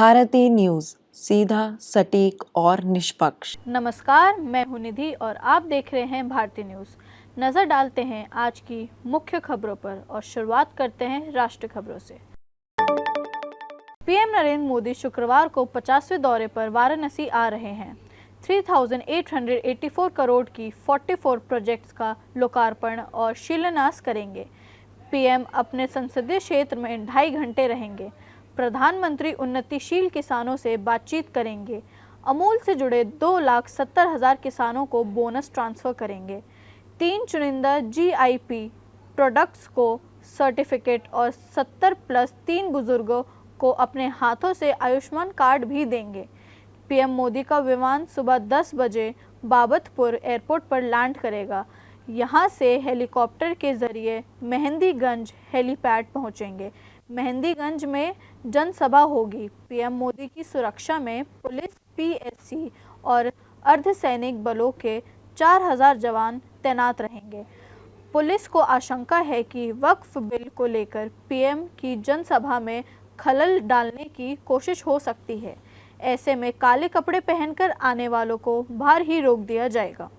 Bharti news, सीधा, सटीक और निष्पक्ष। नमस्कार, मैं हूं निधि और आप देख रहे हैं भारती न्यूज। नजर डालते हैं आज की मुख्य खबरों पर और शुरुआत करते हैं राष्ट्रीय खबरों से। पीएम नरेंद्र मोदी शुक्रवार को 50वें दौरे पर वाराणसी आ रहे हैं। 3,884 करोड़ की 44 प्रोजेक्ट्स का लोकार्पण और शिलान्यास करेंगे। पीएम अपने संसदीय क्षेत्र में 2.5 घंटे रहेंगे। प्रधानमंत्री उन्नतिशील किसानों से बातचीत करेंगे। अमूल से जुड़े 2,70,000 किसानों को बोनस ट्रांसफर करेंगे। 3 चुनिंदा जीआईपी प्रोडक्ट्स को सर्टिफिकेट और 70+3 बुजुर्गों को अपने हाथों से आयुष्मान कार्ड भी देंगे। पीएम मोदी का विमान सुबह 10 बजे बाबतपुर एयरपोर्ट पर लैंड करेगा। यहां से हेलीकॉप्टर के जरिए मेहंदीगंज हेलीपैड पहुंचेंगे। मेहंदीगंज में जनसभा होगी। पीएम मोदी की सुरक्षा में पुलिस, पीएससी और अर्धसैनिक बलों के 4,000 जवान तैनात रहेंगे। पुलिस को आशंका है कि वक्फ बिल को लेकर पीएम की जनसभा में खलल डालने की कोशिश हो सकती है। ऐसे में काले कपड़े पहनकर आने वालों को बाहर ही रोक दिया जाएगा।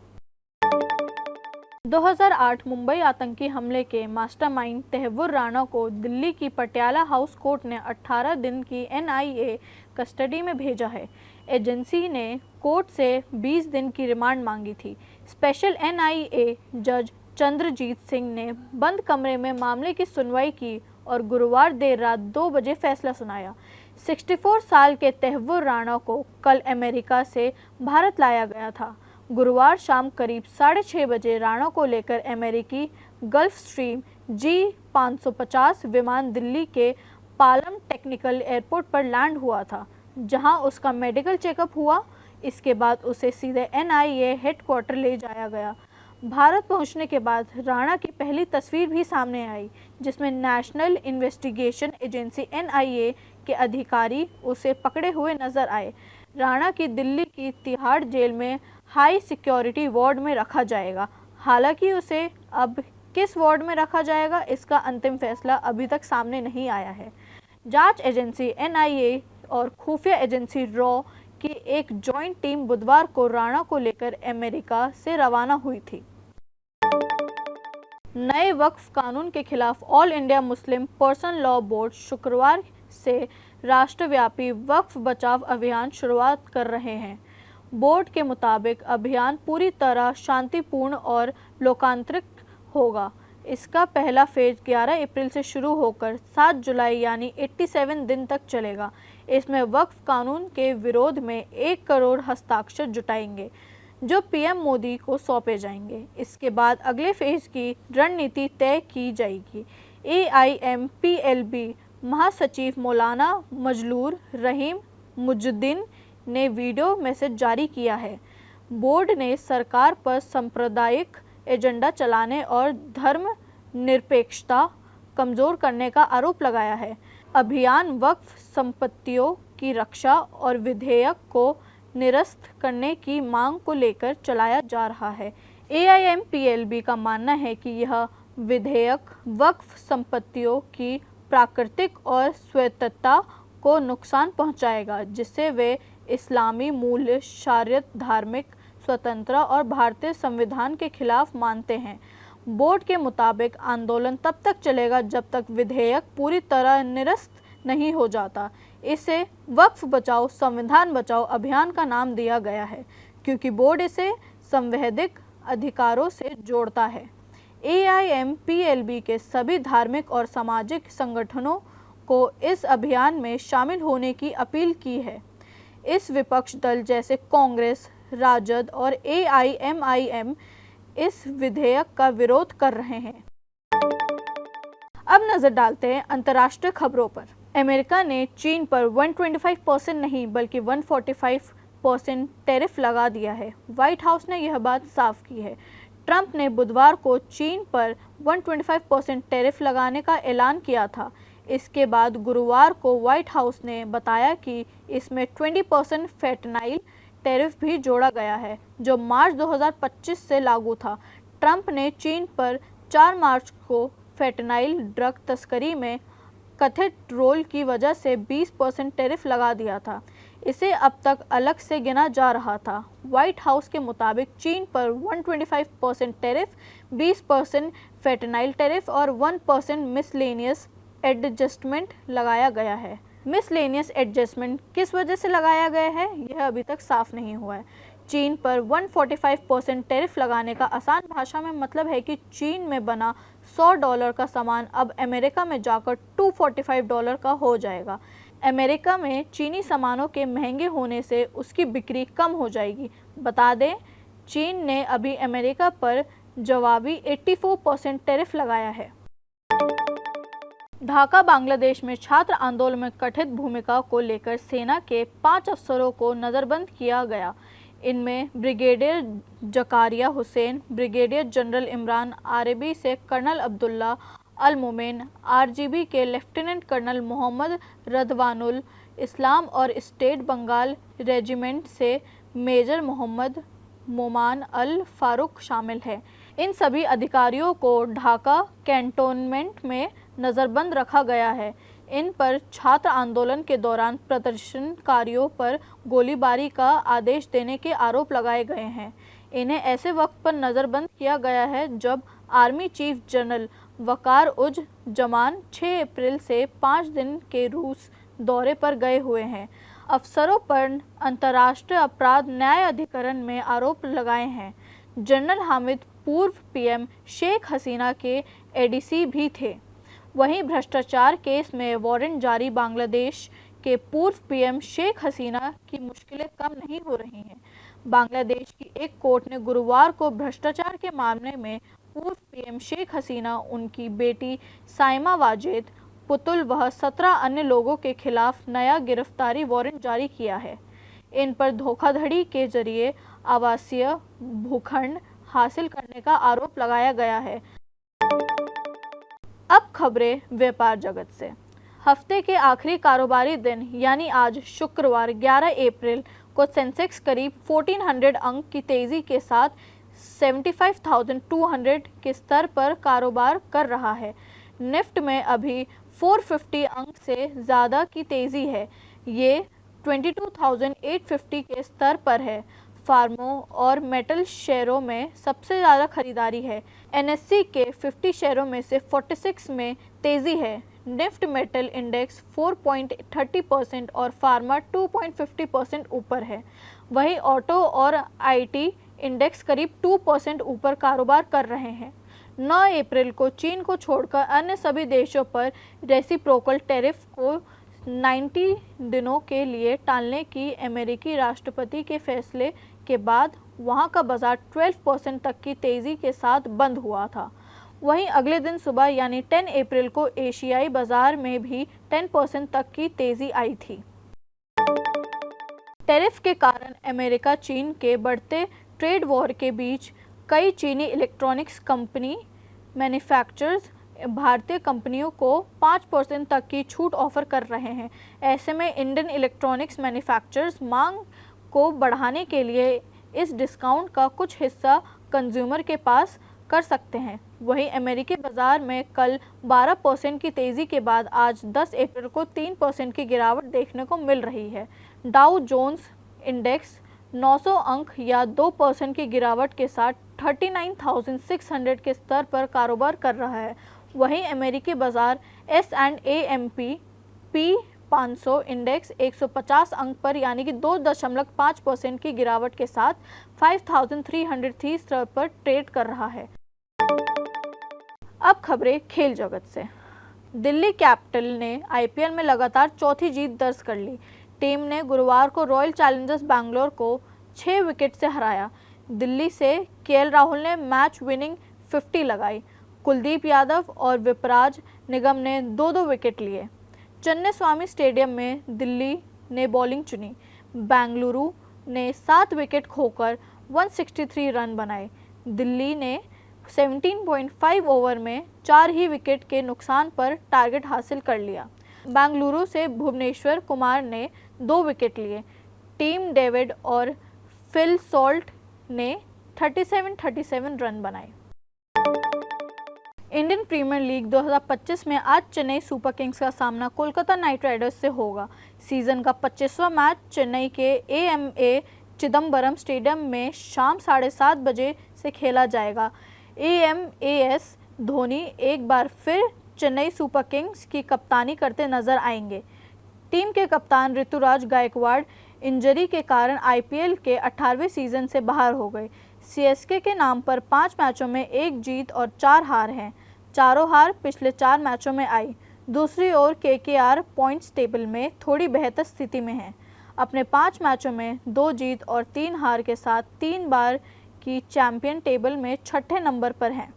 2008 मुंबई आतंकी हमले के मास्टरमाइंड तहव्वुर राणा को दिल्ली की पटियाला हाउस कोर्ट ने 18 दिन की एनआईए कस्टडी में भेजा है। एजेंसी ने कोर्ट से 20 दिन की रिमांड मांगी थी। स्पेशल एनआईए जज चंद्रजीत सिंह ने बंद कमरे में मामले की सुनवाई की और गुरुवार देर रात 2 बजे फैसला सुनाया। 64 साल के तहव्वुर राणा को कल अमेरिका से भारत लाया गया था। गुरुवार शाम करीब 6:30 बजे राणा को लेकर अमेरिकी गल्फ स्ट्रीम G550 विमान दिल्ली के पालम टेक्निकल एयरपोर्ट पर लैंड हुआ था, जहां उसका मेडिकल चेकअप हुआ। इसके बाद उसे सीधे एनआईए हेडक्वार्टर ले जाया गया। भारत पहुंचने के बाद राणा की पहली तस्वीर भी सामने आई, जिसमें नेशनल इन्वेस्टिगेशन एजेंसी एनआईए के अधिकारी उसे पकड़े हुए नजर आए। राणा की दिल्ली की तिहाड़ जेल में हाई सिक्योरिटी वार्ड में रखा जाएगा। हालांकि उसे अब किस वार्ड में रखा जाएगा, इसका अंतिम फैसला अभी तक सामने नहीं आया है। जांच एजेंसी एनआईए और खुफिया एजेंसी रॉ की एक जॉइंट टीम बुधवार को राणा को लेकर अमेरिका से रवाना हुई थी। नए वक्फ कानून के खिलाफ all India Muslim person law board शुक्रवार से राष्ट्रव्यापी वक्फ बचाव अभियान शुरुआत कर रहे हैं। बोर्ड के मुताबिक अभियान पूरी तरह शांतिपूर्ण और लोकांतरिक होगा। इसका पहला फेज 11 अप्रैल से शुरू होकर 7 जुलाई यानी 87 दिन तक चलेगा। इसमें वक्फ कानून के विरोध में 1 करोड़ हस्ताक्षर जुटाएंगे, जो पीएम मोदी को सौंपे जाएंगे। इसके बाद अगले फेज की रणनीति तय की जाएगी। AIMPLB महासचिव मौलाना मजलूर रहीम मुजुद्दीन ने वीडियो मैसेज जारी किया है। बोर्ड ने सरकार पर सांप्रदायिक एजेंडा चलाने और धर्मनिरपेक्षता कमजोर करने का आरोप लगाया है। अभियान वक्फ संपत्तियों की रक्षा और विधेयक को निरस्त करने की मांग को लेकर चलाया जा रहा है। AIMPLB का मानना है कि यह विधेयक वक्फ संपत्तियों की प्राकृतिक और स्वायत्तता को नुकसान पहुंचाएगा, जिससे वे इस्लामी मूल्य, शरीयत, धार्मिक स्वतंत्रता और भारतीय संविधान के खिलाफ मानते हैं। बोर्ड के मुताबिक आंदोलन तब तक चलेगा जब तक विधेयक पूरी तरह निरस्त नहीं हो जाता। इसे वक्फ बचाओ संविधान बचाओ अभियान का नाम दिया गया है, क्योंकि बोर्ड इसे संवैधानिक अधिकारों से जोड़ता है। AIMPLB के सभी धार्मिक और सामाजिक संगठनों को इस अभियान में शामिल होने की अपील की है। इस विपक्ष दल जैसे कांग्रेस, राजद और AIMIM इस विधेयक का विरोध कर रहे हैं। अब नजर डालते हैं अंतर्राष्ट्रीय खबरों पर। अमेरिका ने चीन पर 125% नहीं बल्कि 145% टैरिफ लगा दिया है। व्हाइट हाउस ने यह बात साफ की है। ट्रंप ने बुधवार को चीन पर 125% टैरिफ लगाने का ऐलान किया था। इसके बाद गुरुवार को व्हाइट हाउस ने बताया कि इसमें 20% फेंटनाइल टैरिफ भी जोड़ा गया है, जो मार्च 2025 से लागू था। ट्रंप ने चीन पर 4 मार्च को फेंटनाइल ड्रग तस्करी में कथित रोल की वजह से 20% टैरिफ लगा दिया था। इसे अब तक अलग से गिना जा रहा था। व्हाइट हाउस के मुताबिक चीन पर 125% टैरिफ, 20% फेंटेनाइल टैरिफ और 1% मिसलेनियस एडजस्टमेंट लगाया गया है। मिसलेनियस एडजस्टमेंट किस वजह से लगाया गया है, यह अभी तक साफ नहीं हुआ है। चीन पर 145% टैरिफ लगाने का आसान भाषा में मतलब है कि चीन में बना $100 का सामान अब अमेरिका में जाकर $245 का हो जाएगा। अमेरिका में चीनी सामानों के महंगे होने से उसकी बिक्री कम हो जाएगी। बता दें, चीन ने अभी अमेरिका पर जवाबी 84% टैरिफ लगाया है। ढाका बांग्लादेश में छात्र आंदोलन में कथित भूमिका को लेकर सेना के 5 अफसरों को नज़रबंद किया गया। इनमें brigadier Zakaria Hussain, brigadier general Imran आरबी से कर्नल अब्दुल्ला अल मोमेन, आरजीबी के लेफ्टिनेंट कर्नल मोहम्मद रदवानुल इस्लाम और स्टेट बंगाल रेजिमेंट से मेजर मोहम्मद मोमान अल फारूक शामिल है। इन सभी अधिकारियों को ढाका कैंटोनमेंट में नज़रबंद रखा गया है। इन पर छात्र आंदोलन के दौरान प्रदर्शनकारियों पर गोलीबारी का आदेश देने के आरोप लगाए गए हैं। इन्हें ऐसे वक्त पर नज़रबंद किया गया है जब आर्मी चीफ जनरल वकार उज जमान 6 अप्रैल से 5 दिन के रूस दौरे पर गए हुए हैं। अफसरों पर अंतर्राष्ट्रीय अपराध न्याय अधिकरण में आरोप लगाए हैं। जनरल हामिद पूर्व पीएम शेख हसीना के एडीसी भी थे। वहीं भ्रष्टाचार केस में वारंट जारी बांग्लादेश के पूर्व पीएम शेख हसीना की मुश्किलें कम नहीं हो रही हैं। बांग्लादेश की एक कोर्ट ने गुरुवार को भ्रष्टाचार के मामले में पूर्व पीएम शेख हसीना, उनकी बेटी साइमा वाजेद, पुतुल व 17 अन्य लोगों के खिलाफ नया गिरफ्तारी वारंट जारी किया है। इन पर धोखाधड़ी के जरिए आवासीय भूखंड हासिल करने का आरोप लगाया गया है। अब खबरें व्यापार जगत से। हफ्ते के आखिरी कारोबारी दिन यानी आज शुक्रवार 11 अप्रैल को सेंसेक्स करीब 1400 अंक की तेज़ी के साथ 75,200 के स्तर पर कारोबार कर रहा है। निफ्ट में अभी 450 अंक से ज़्यादा की तेज़ी है। ये 22,850 के स्तर पर है। फार्मों और मेटल शेयरों में सबसे ज़्यादा खरीदारी है। एनएससी के 50 शेयरों में से 46 में तेज़ी है। निफ्ट मेटल इंडेक्स 4.30% और फार्मा 2.50% ऊपर है। वहीं ऑटो और आईटी इंडेक्स करीब 2% ऊपर कारोबार कर रहे हैं। 9 अप्रैल को चीन को छोड़कर अन्य सभी देशों पर रेसिप्रोकल टैरिफ को 90 दिनों के लिए टालने की अमेरिकी राष्ट्रपति के फैसले के बाद वहां का बाजार 12% तक की तेज़ी के साथ बंद हुआ था। वहीं अगले दिन सुबह यानी 10 अप्रैल को एशियाई बाजार में भी 10% तक की तेज़ी आई थी। टैरिफ के कारण अमेरिका चीन के बढ़ते ट्रेड वॉर के बीच कई चीनी इलेक्ट्रॉनिक्स कंपनी मैन्युफैक्चरर्स भारतीय कंपनियों को 5% तक की छूट ऑफर कर रहे हैं। ऐसे में इंडियन इलेक्ट्रॉनिक्स मैन्युफैक्चरर्स मांग को बढ़ाने के लिए इस डिस्काउंट का कुछ हिस्सा कंज्यूमर के पास कर सकते हैं। वहीं अमेरिकी बाजार में कल 12% की तेज़ी के बाद आज 10 अप्रैल को 3% की गिरावट देखने को मिल रही है। डाउ जोन्स इंडेक्स 900 अंक या 2% की गिरावट के साथ 39,600 के स्तर पर कारोबार कर रहा है। वहीं अमेरिकी बाजार S&P 500 इंडेक्स 150 अंक पर यानी कि 2.5% की गिरावट के साथ 5,303 स्तर पर ट्रेड कर रहा है। अब खबरें खेल जगत से। दिल्ली कैपिटल ने आईपीएल में लगातार चौथी जीत दर्ज कर ली। टीम ने गुरुवार को रॉयल चैलेंजर्स बैंगलोर को 6 विकेट से हराया। दिल्ली से केएल राहुल ने मैच विनिंग 50 लगाई। कुलदीप यादव और विपराज निगम ने 2-2 विकेट लिए। चन्नास्वामी स्टेडियम में दिल्ली ने बॉलिंग चुनी। बेंगलुरु ने 7 विकेट खोकर 163 रन बनाए। दिल्ली ने 17.5 ओवर में 4 ही विकेट के नुकसान पर टारगेट हासिल कर लिया। बेंगलुरु से भुवनेश्वर कुमार ने 2 विकेट लिए। टीम डेविड और फिल सॉल्ट ने 37 रन बनाए। इंडियन प्रीमियर लीग 2025 में आज चेन्नई सुपर किंग्स का सामना कोलकाता नाइट राइडर्स से होगा। सीजन का 25वां मैच चेन्नई के AMA चिदम्बरम स्टेडियम में शाम 7:30 बजे से खेला जाएगा। AMAS धोनी एक बार फिर चेन्नई सुपर किंग्स की कप्तानी करते नजर आएंगे। टीम के कप्तान ऋतुराज गायकवाड़ इंजरी के कारण IPL के 18वें सीजन से बाहर हो गए। CSK के नाम पर 5 मैचों में 1 जीत और 4 हार हैं। चारों हार पिछले 4 मैचों में आई। दूसरी ओर KKR पॉइंट्स टेबल में थोड़ी बेहतर स्थिति में है। अपने 5 मैचों में 2 जीत और 3 हार के साथ 3 बार की चैंपियन टेबल में 6ठे नंबर पर है।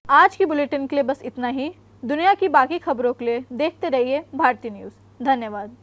आज की बुलेटिन के लिए बस इतना ही। दुनिया की बाकी खबरों के लिए देखते रहिए भारती न्यूज़। धन्यवाद।